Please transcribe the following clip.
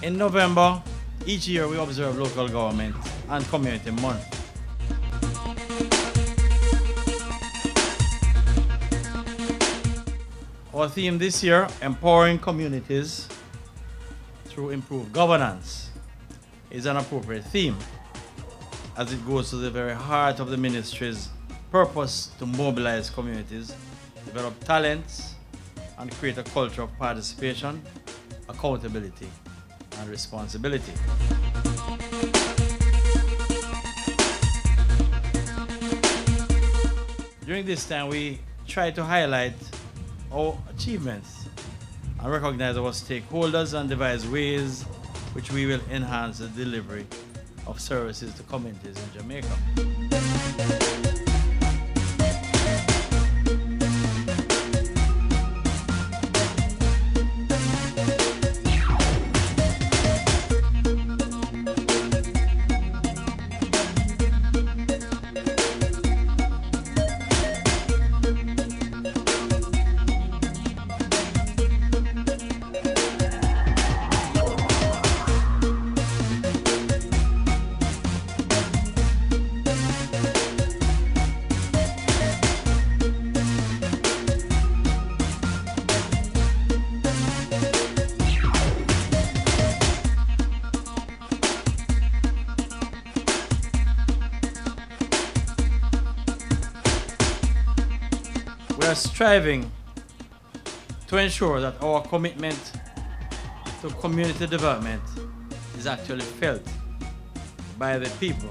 In November, each year we observe local government and community month. Our theme this year, empowering communities through improved governance, is an appropriate theme as it goes to the very heart of the ministry's purpose to mobilize communities, develop talents, and create a culture of participation, accountability, and responsibility. During this time, we try to highlight our achievements and recognize our stakeholders and devise ways which we will enhance the delivery of services to communities in Jamaica. We are striving to ensure that our commitment to community development is actually felt by the people.